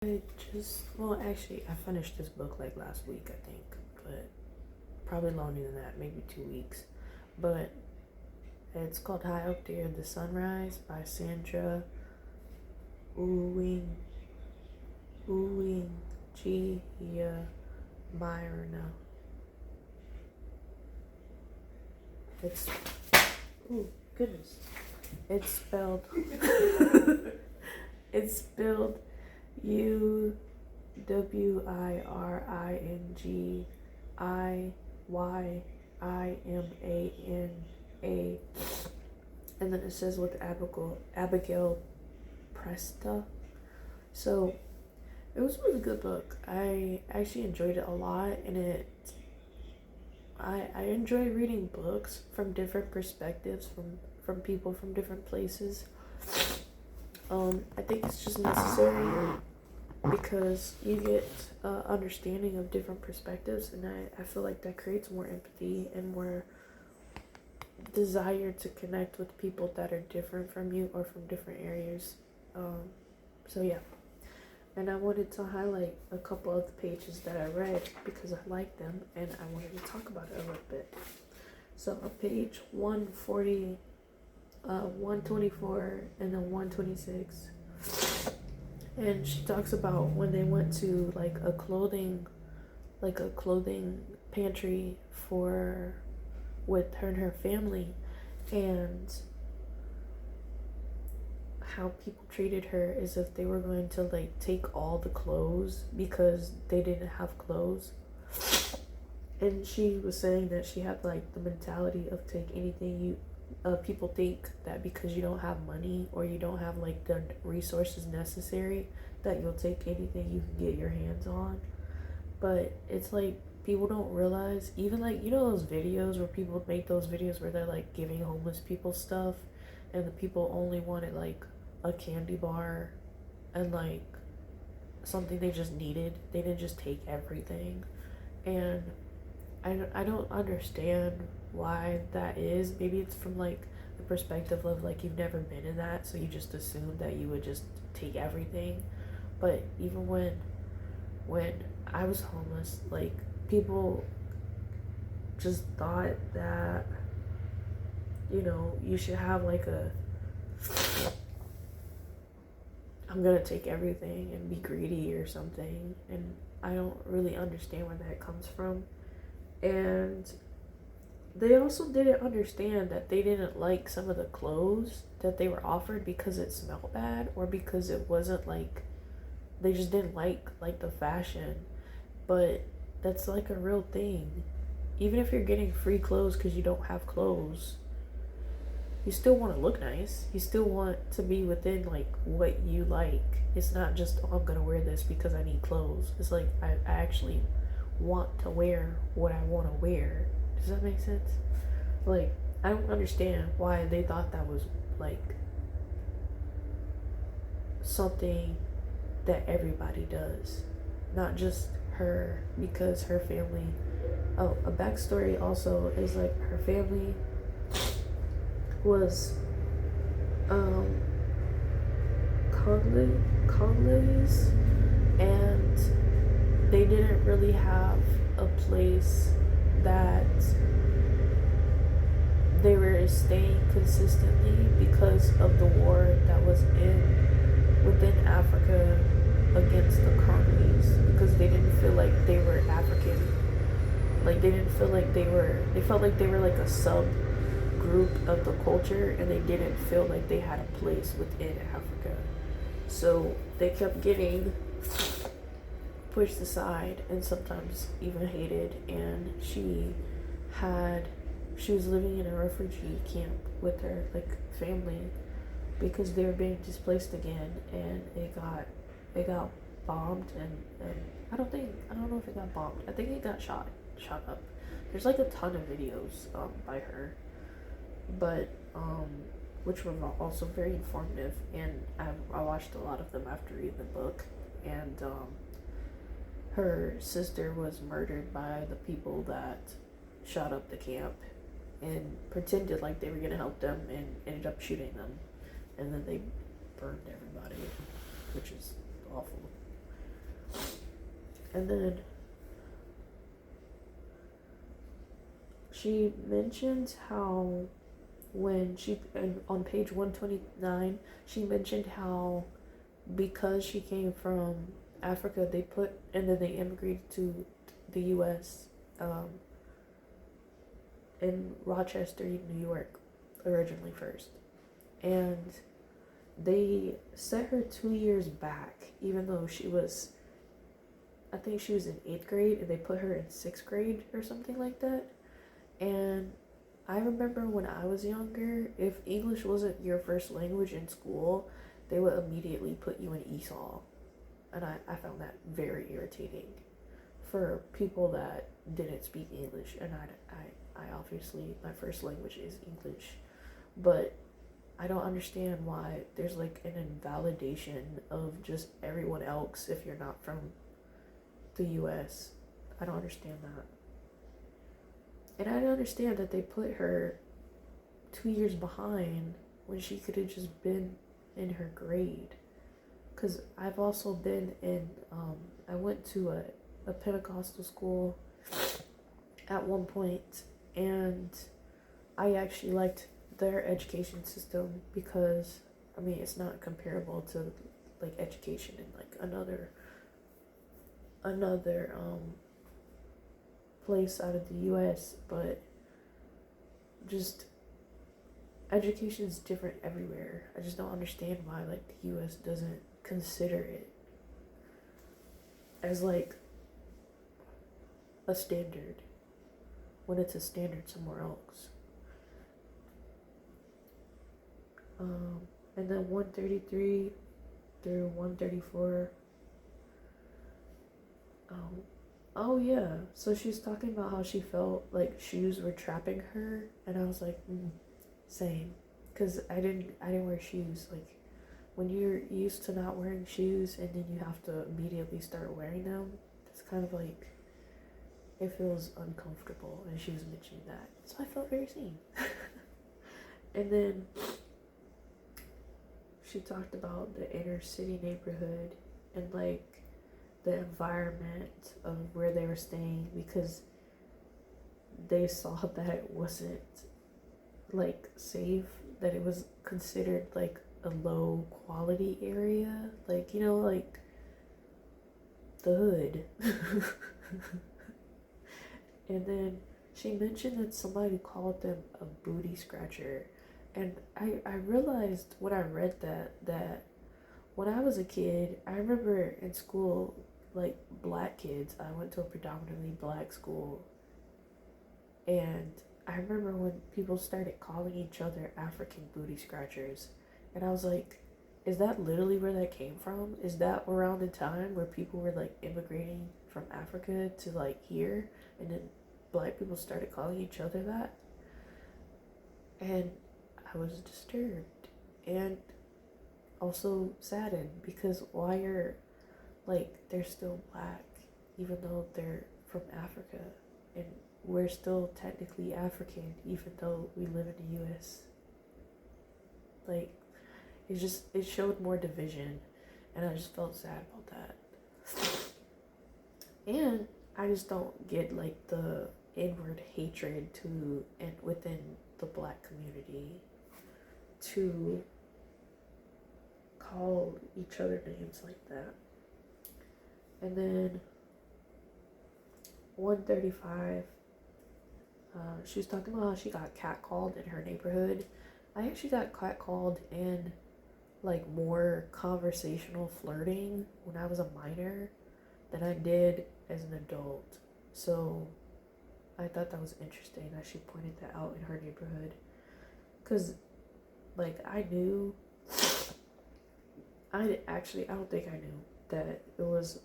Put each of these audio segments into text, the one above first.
Well, actually, I finished this book like last week, I think, but probably longer than that, maybe 2 weeks. But it's called High Up There, The Sunrise by Sandra Uwing Uwiringiyimana. It's goodness. It's spelled it's spelled Uwiringiyimana, and then it says with Abigail Presta. So it was a really good book. I actually enjoyed it a lot, and I enjoy reading books from different perspectives, from people from different places. I think it's just necessary because you get understanding of different perspectives, and I feel like that creates more empathy and more desire to connect with people that are different from you or from different areas. So yeah, and I wanted to highlight a couple of the pages that I read because I liked them, and I wanted to talk about it a little bit. So on page 140, 124, and then 126, and she talks about when they went to like a clothing pantry with her and her family, and how people treated her as if they were going to like take all the clothes because they didn't have clothes. And she was saying that she had like the mentality of take anything people think that because you don't have money or you don't have like the resources necessary that you'll take anything you can get your hands on. But it's like people don't realize, even like, you know, those videos where people make those videos where they're like giving homeless people stuff, and the people only wanted like a candy bar and like something they just needed. They didn't just take everything. And I don't understand why that is. Maybe it's from like the perspective of like you've never been in that, so you just assume that you would just take everything. But even when I was homeless, like people just thought that, you know, you should have like I'm gonna take everything and be greedy or something. And I don't really understand where that comes from. And they also didn't understand that they didn't like some of the clothes that they were offered because it smelled bad, or because it wasn't like, they just didn't like the fashion. But that's like a real thing. Even if you're getting free clothes because you don't have clothes, you still want to look nice. You still want to be within like what you like. It's not just, oh, I'm gonna wear this because I need clothes. It's like I actually want to wear what I want to wear. Does that make sense? Like, I don't understand why they thought that was like something that everybody does, not just her, because her family. Oh, a backstory also is like her family was Congolese, and they didn't really have a place that they were staying consistently because of the war that was within Africa against the Congolese, because they didn't feel like they were African. Like they didn't feel like they felt like they were like a sub group of the culture, and they didn't feel like they had a place within Africa. So they kept getting pushed aside and sometimes even hated. And she was living in a refugee camp with her like family because they were being displaced again, and it got bombed, and I don't know if it got bombed. I think it got shot up. There's like a ton of videos by her, but which were also very informative, and I watched a lot of them after reading the book. And her sister was murdered by the people that shot up the camp and pretended like they were gonna help them, and ended up shooting them, and then they burned everybody, which is awful. And then she mentions how when she, and on page 129, she mentioned how because she came from Africa, they put, and then they immigrated to the US, um, in Rochester, New York, originally first. And they set her 2 years back, even though she was, I think she was in 8th grade, and they put her in 6th grade or something like that. And I remember when I was younger, if English wasn't your first language in school, they would immediately put you in ESOL. And I found that very irritating for people that didn't speak English. And I obviously, my first language is English. But I don't understand why there's like an invalidation of just everyone else if you're not from the US. I don't understand that. And I don't understand that they put her 2 years behind when she could have just been in her grade. Because I've also been in, I went to a Pentecostal school at one point, and I actually liked their education system because, I mean, it's not comparable to like education in like another place out of the US, but just education is different everywhere. I just don't understand why like the US doesn't consider it as like a standard when it's a standard somewhere else. And then 133 through 134. Oh yeah, so she's talking about how she felt like shoes were trapping her, and I was like, same, cause I didn't wear shoes. Like when you're used to not wearing shoes and then you have to immediately start wearing them, it's kind of like it feels uncomfortable. And she was mentioning that, so I felt very seen. And then she talked about the inner city neighborhood and like the environment of where they were staying, because they saw that it wasn't like safe, that it was considered like a low quality area, like, you know, like the hood. And then she mentioned that somebody called them a booty scratcher, and I realized when I read that when I was a kid, I remember in school, like black kids, I went to a predominantly black school, and I remember when people started calling each other African booty scratchers, and I was like, is that literally where that came from? Is that around the time where people were like immigrating from Africa to like here, and then black people started calling each other that? And I was disturbed and also saddened, because why are, like, they're still black even though they're from Africa, and we're still technically African even though we live in the US. Like, it showed more division, and I just felt sad about that. And I just don't get like the inward hatred to and within the black community to call each other names like that. And then 135, she was talking about how she got catcalled in her neighborhood. I actually got catcalled in like more conversational flirting when I was a minor than I did as an adult. So I thought that was interesting that she pointed that out in her neighborhood. Because, like, I knew, I don't think I knew that it was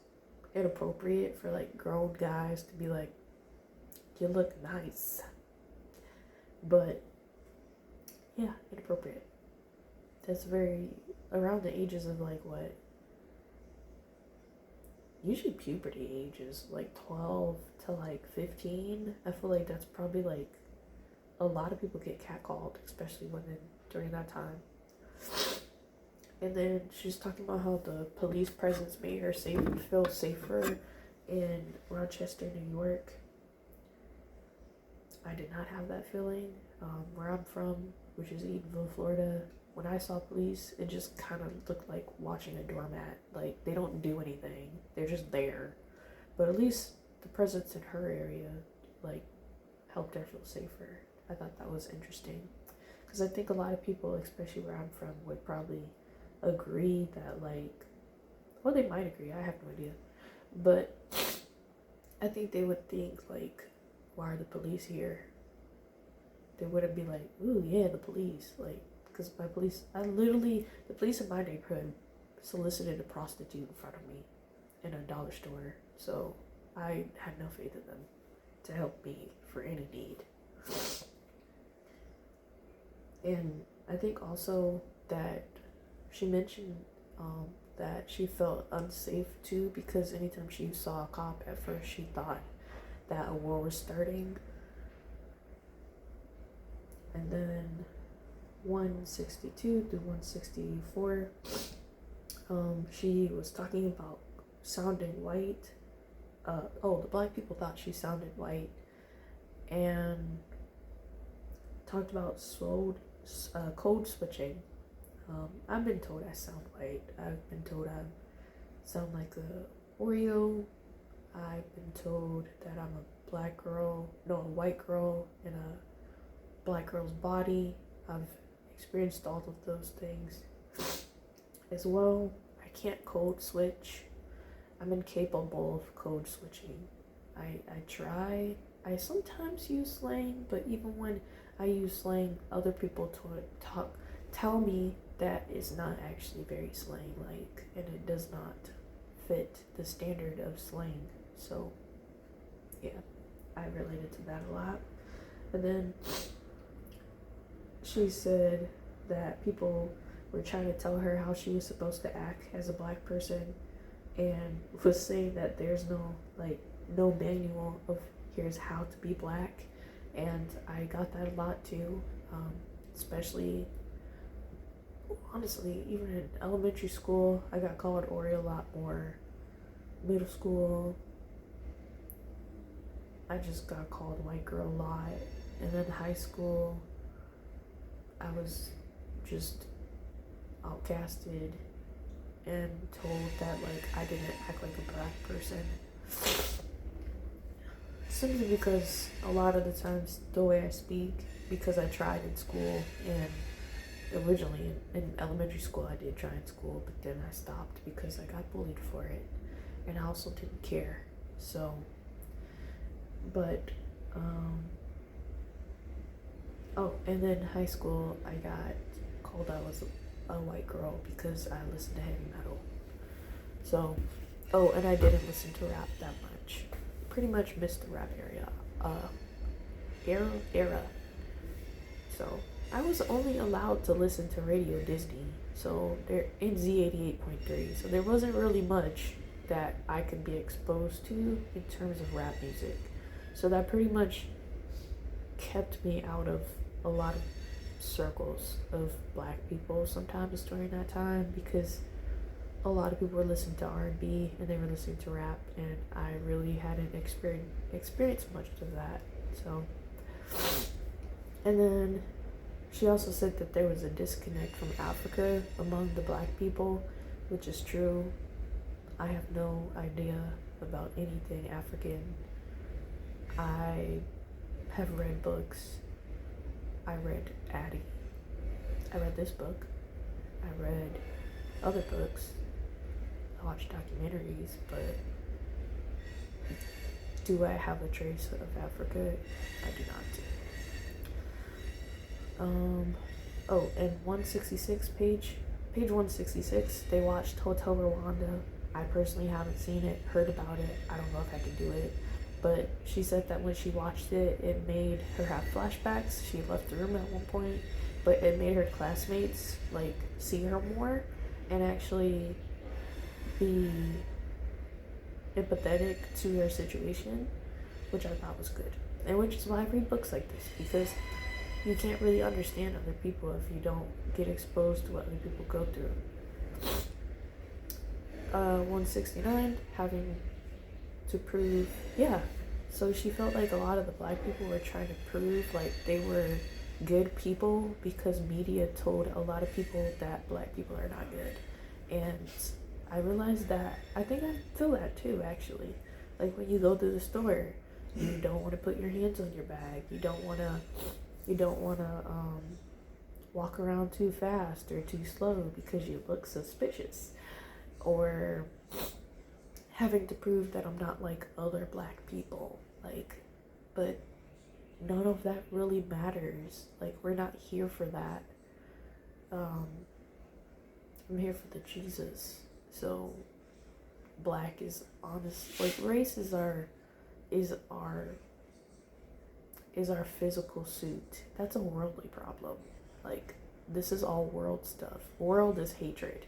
inappropriate for, like, grown guys to be like, you look nice. But, yeah, inappropriate. That's very, around the ages of, like, what? Usually puberty ages, like 12 to like 15. I feel like that's probably like a lot of people get catcalled, especially women during that time. And then she's talking about how the police presence made her feel safer in Rochester, New York, I did not have that feeling. Where I'm from, which is Eatonville, Florida, when I saw police, it just kind of looked like watching a doormat. Like, they don't do anything, they're just there. But at least the presence in her area, like, helped her feel safer. I thought that was interesting. Because I think a lot of people, especially where I'm from, would probably agree that, like, well, they might agree, I have no idea. But I think they would think, like, why are the police here? They wouldn't be like, ooh, yeah, the police. Like, because the police in my neighborhood solicited a prostitute in front of me in a dollar store. So I had no faith in them to help me for any need. And I think also that she mentioned that she felt unsafe too, because anytime she saw a cop, at first she thought that a war was starting. And then 162 through 164, she was talking about sounding white. The black people thought she sounded white, and talked about code switching. I've been told I sound white. I've been told I sound like a Oreo. I've been told that I'm a white girl in a black girl's body. I've experienced all of those things as well. I can't code switch. I'm incapable of code switching. I try. I sometimes use slang, but even when I use slang, other people tell me that it's not actually very slang-like, and it does not fit the standard of slang. So, yeah, I related to that a lot. And then she said that people were trying to tell her how she was supposed to act as a black person, and was saying that there's no manual of here's how to be black. And I got that a lot too, especially, honestly, even in elementary school, I got called Oreo a lot more. Middle school, I just got called white girl a lot. And then high school, I was just outcasted and told that, like, I didn't act like a black person. Simply because a lot of the times the way I speak, because I tried in school, and originally in elementary school I did try in school, but then I stopped because I got bullied for it, and I also didn't care. So, but, and then high school I got called out as a white girl because I listened to heavy metal. So, and I didn't listen to rap that much. Pretty much missed the rap era. So I was only allowed to listen to Radio Disney. So they're in Z88.3. So there wasn't really much that I could be exposed to in terms of rap music. So that pretty much kept me out of a lot of circles of black people sometimes during that time, because a lot of people were listening to R&B and they were listening to rap, and I really hadn't experienced much of that. So, and then she also said that there was a disconnect from Africa among the black people, which is true. I have no idea about anything African. I have read books. I read Addie. I read this book. I read other books. I watched documentaries, but do I have a trace of Africa? I do not. And 166 page 166, they watched Hotel Rwanda. I personally haven't seen it, heard about it. I don't know if I can do it. But she said that when she watched it, it made her have flashbacks. She left the room at one point, but it made her classmates, like, see her more and actually be empathetic to her situation, which I thought was good. And which is why I read books like this, because you can't really understand other people if you don't get exposed to what other people go through. 169, having to prove, yeah. So she felt like a lot of the black people were trying to prove like they were good people because media told a lot of people that black people are not good. And I realized that I think I feel that too, actually. Like when you go to the store, you don't want to put your hands on your bag. You don't want to walk around too fast or too slow because you look suspicious. Or having to prove that I'm not like other black people. Like, but none of that really matters. Like, we're not here for that. Um, I'm here for the Jesus. So, black is honest. Like, race is our physical suit. That's a worldly problem. Like, this is all world stuff. World is hatred.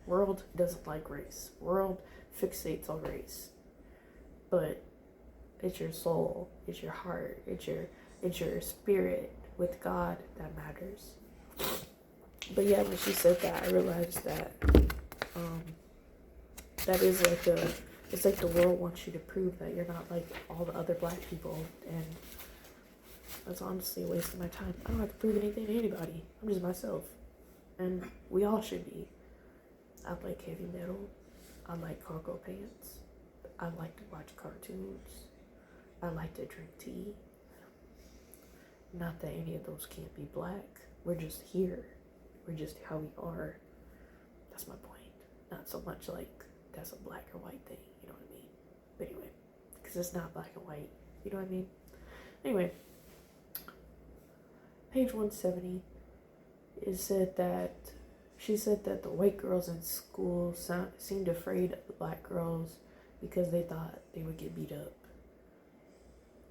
World doesn't like race. World fixates on race. But it's your soul, it's your heart, it's your spirit with God that matters. But yeah, when she said that, I realized that that is like it's like the world wants you to prove that you're not like all the other black people, and that's honestly a waste of my time. I don't have to prove anything to anybody. I'm just myself, and we all should be. I like heavy metal. I like cargo pants. I like to watch cartoons. I like to drink tea. Not that any of those can't be black. We're just here. We're just how we are. That's my point. Not so much like that's a black or white thing. You know what I mean? But anyway, because it's not black and white. You know what I mean? Anyway, page 170 she said that the white girls in school seemed afraid of the black girls because they thought they would get beat up.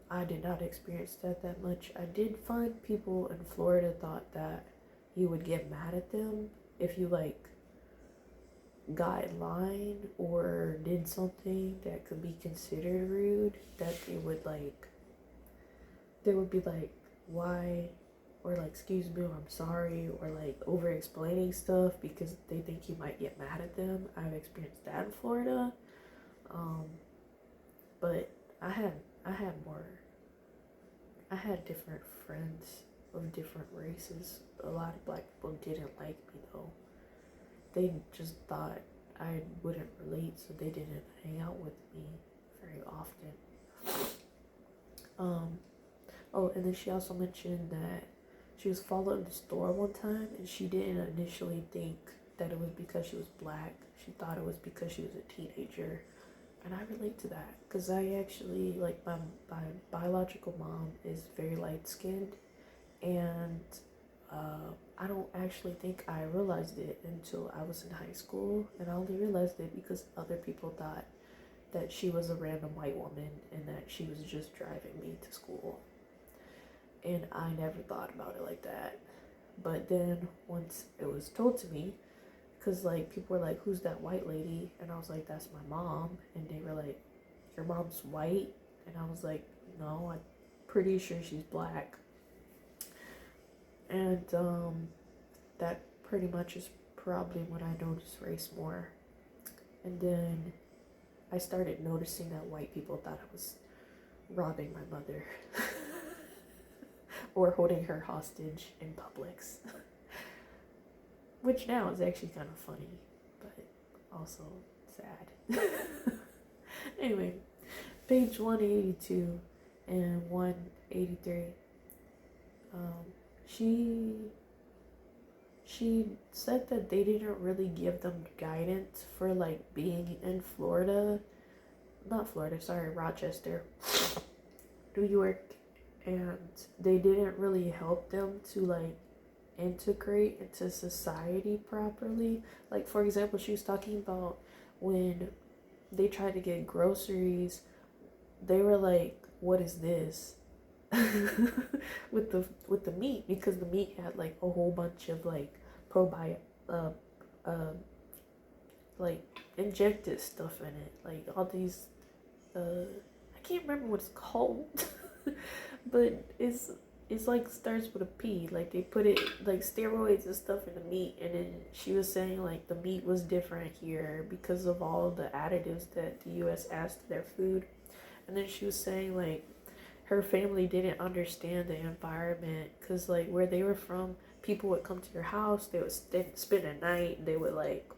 I did not experience that much. I did find people in Florida thought that you would get mad at them if you like got in line or did something that could be considered rude, that they would be like, why? Or like, excuse me, or I'm sorry, or like over explaining stuff because they think you might get mad at them. I've experienced that in Florida. But I had different friends of different races. A lot of black people didn't like me though. They just thought I wouldn't relate, so they didn't hang out with me very often. Oh, and then she also mentioned that she was followed in the store one time, and she didn't initially think that it was because she was black. She thought it was because she was a teenager. And I relate to that because I actually, like, my biological mom is very light-skinned, and I don't actually think I realized it until I was in high school, and I only realized it because other people thought that she was a random white woman and that she was just driving me to school. And I never thought about it like that. But then once it was told to me, because like people were like, who's that white lady? And I was like, that's my mom. And they were like, your mom's white? And I was like, no, I'm pretty sure she's black. And that pretty much is probably when I noticed race more. And then I started noticing that white people thought I was robbing my mother or holding her hostage in Publix. Which now is actually kind of funny, but also sad. Anyway, page 182 and 183. She said that they didn't really give them guidance for like being in Rochester, New York, and they didn't really help them to like integrate into society properly. Like, for example, she was talking about when they tried to get groceries, they were like, what is this? with the meat, because the meat had like a whole bunch of like like injected stuff in it, like all these I can't remember what it's called. But it's like starts with a P. Like they put it like steroids and stuff in the meat, and then she was saying like the meat was different here because of all the additives that the U.S. adds to their food, and then she was saying like her family didn't understand the environment because like where they were from, people would come to your house, they would spend a night, they would like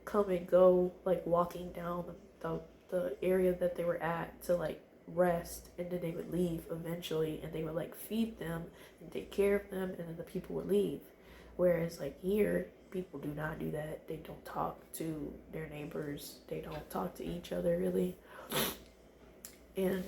come and go like walking down the area that they were at to like rest, and then they would leave eventually, and they would like feed them and take care of them, and then the people would leave. Whereas like here, people do not do that. They don't talk to their neighbors, they don't talk to each other really. And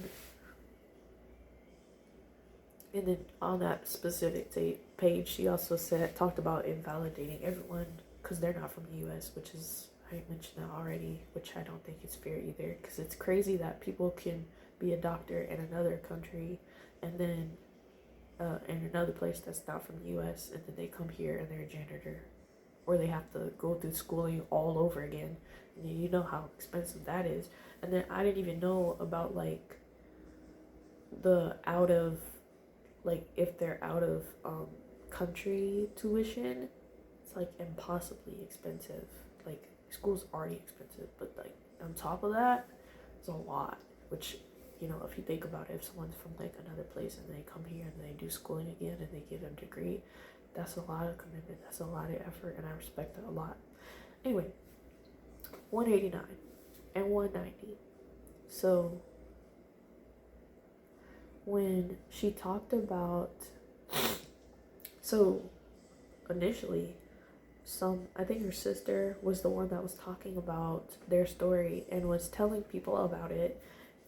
then on that specific page, she also talked about invalidating everyone because they're not from the U.S., which is, I mentioned that already, which I don't think is fair either, because it's crazy that people can be a doctor in another country and then in another place that's not from the U.S., and then they come here and they're a janitor, or they have to go through schooling all over again, and you know how expensive that is. And then I didn't even know about like the out of, like if they're out of country tuition, it's like impossibly expensive. Like school's already expensive, but like on top of that, it's a lot. Which, you know, if you think about it, if someone's from like another place and they come here and they do schooling again and they get a degree, that's a lot of commitment, that's a lot of effort, and I respect that a lot. Anyway, 189 and 190. So when she talked about, so initially I think her sister was the one that was talking about their story and was telling people about it,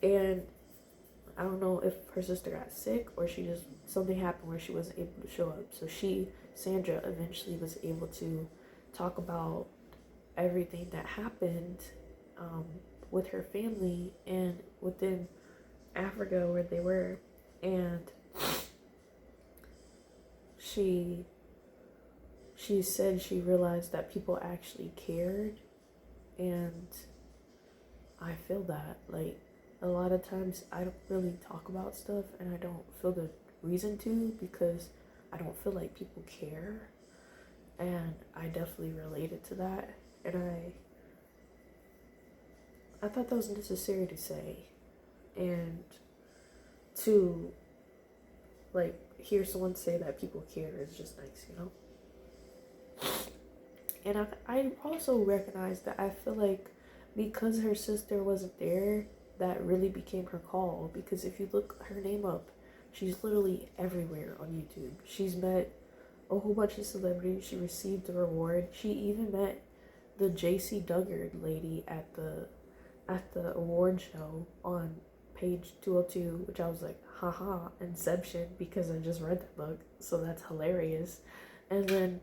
and I don't know if her sister got sick or something happened where she wasn't able to show up. So Sandra eventually was able to talk about everything that happened with her family and within Africa where they were. And she said she realized that people actually cared, and I feel that. Like a lot of times I don't really talk about stuff, and I don't feel the reason to, because I don't feel like people care, and I definitely related to that, and I thought that was necessary to say, and to like hear someone say that people care is just nice, you know. And I also recognize that I feel like because her sister wasn't there, that really became her call. Because if you look her name up, she's literally everywhere on YouTube. She's met a whole bunch of celebrities. She received a reward. She even met the JC Duggard lady at the award show on page 202, which I was like, haha, Inception, because I just read that book, so that's hilarious. And then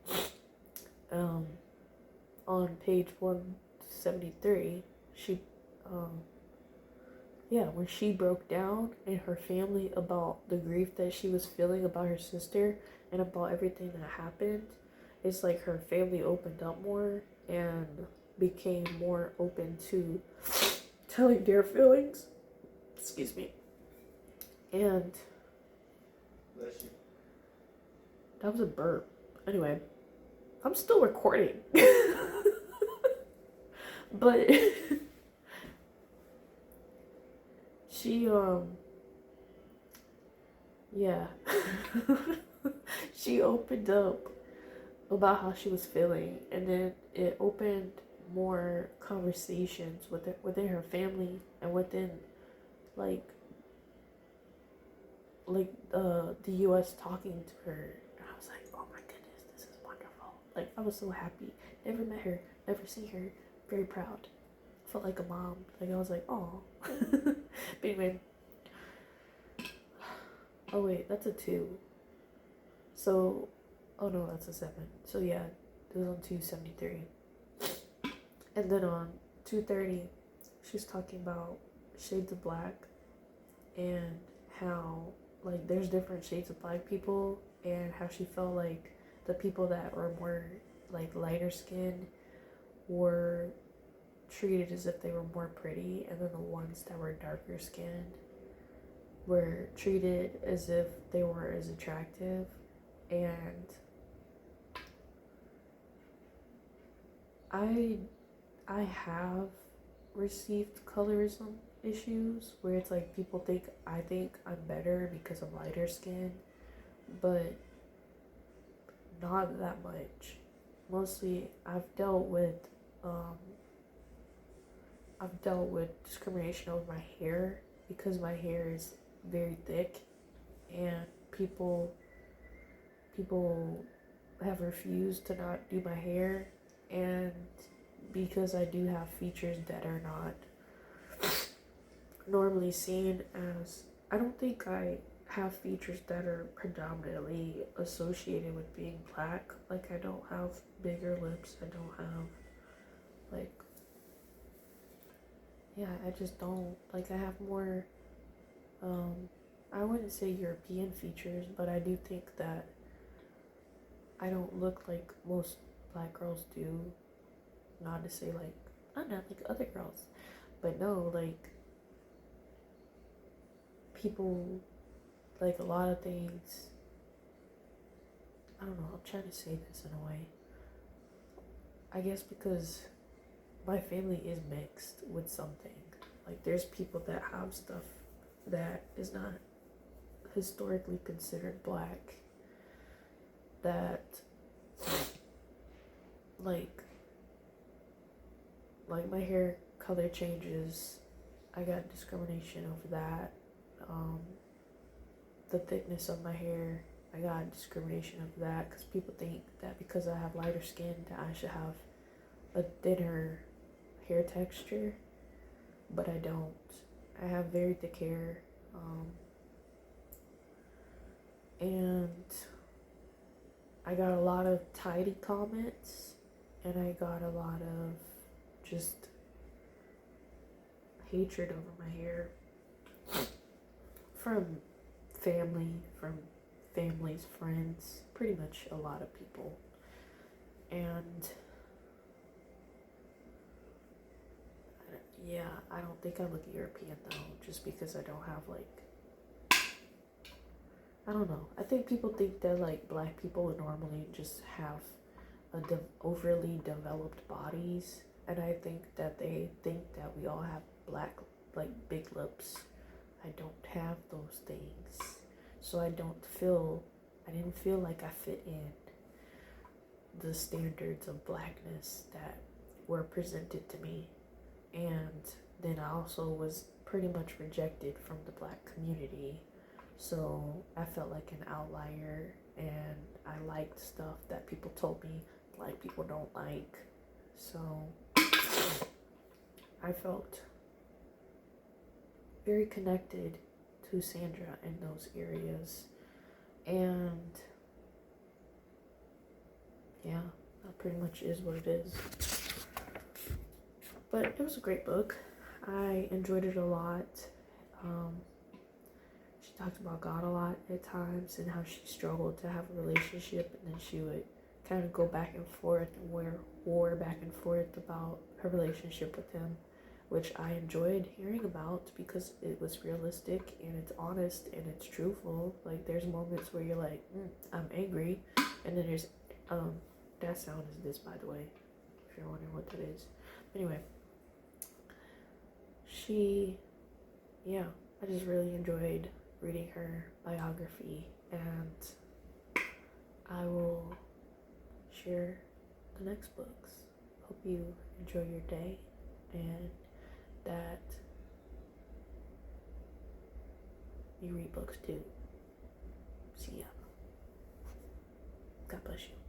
on page 173, she when she broke down in her family about the grief that she was feeling about her sister and about everything that happened, it's like her family opened up more and became more open to telling their feelings. Excuse me. And that was a burp. Anyway, I'm still recording. But she she opened up about how she was feeling, and then it opened more conversations within her family and within like the US talking to her. And I was like, oh my goodness, this is wonderful. Like I was so happy. Never met her, never seen her. Very proud. Felt like a mom. Like I was like, oh. But anyway. Oh wait, that's a 2. So, oh no, that's a 7. So yeah, it was on 273. And then on 230, she's talking about shades of black and how like there's different shades of black people, and how she felt like the people that were more like lighter skinned were treated as if they were more pretty, and then the ones that were darker skinned were treated as if they weren't as attractive, and I I have received colorism issues where it's like people think I think I'm better because of lighter skin, but not that much. Mostly um I've dealt with discrimination over my hair because my hair is very thick, and people have refused to not do my hair, and because I do have features that are not normally seen as, I don't think I have features that are predominantly associated with being black. Like, I don't have bigger lips, I don't have, like, yeah, I just don't. Like, I have more, um, I wouldn't say European features, but I do think that I don't look like most black girls do. Not to say, like, I'm not like other girls, but no, like, people, like, a lot of things, I don't know, I'm trying to say this in a way. I guess because my family is mixed with something. Like, there's people that have stuff that is not historically considered black, that like my hair color changes. I got discrimination over that. Um, the thickness of my hair, I got discrimination of that because people think that because I have lighter skin that I should have a thinner hair texture, but I don't. I have very thick hair, and I got a lot of tidy comments, and I got a lot of just hatred over my hair from family's friends, pretty much a lot of people. And yeah, I don't think I look European though, just because I don't have, like, I don't know. I think people think that, like, black people would normally just have overly developed bodies, and I think that they think that we all have black, like, big lips. I don't have those things, so I didn't feel like I fit in the standards of blackness that were presented to me. And then I also was pretty much rejected from the black community, so I felt like an outlier, and I liked stuff that people told me black people don't like. So I felt very connected to Sandra in those areas. And yeah, that pretty much is what it is. But it was a great book. I enjoyed it a lot. She talked about God a lot at times, and how she struggled to have a relationship, and then she would kind of go back and forth and war back and forth about her relationship with him, which I enjoyed hearing about because it was realistic and it's honest and it's truthful. Like, there's moments where you're like, I'm angry, and then there's that sound is this, by the way, if you're wondering what that is. Anyway, I just really enjoyed reading her biography, and I will share the next books. Hope you enjoy your day, and that you read books too. See ya. God bless you.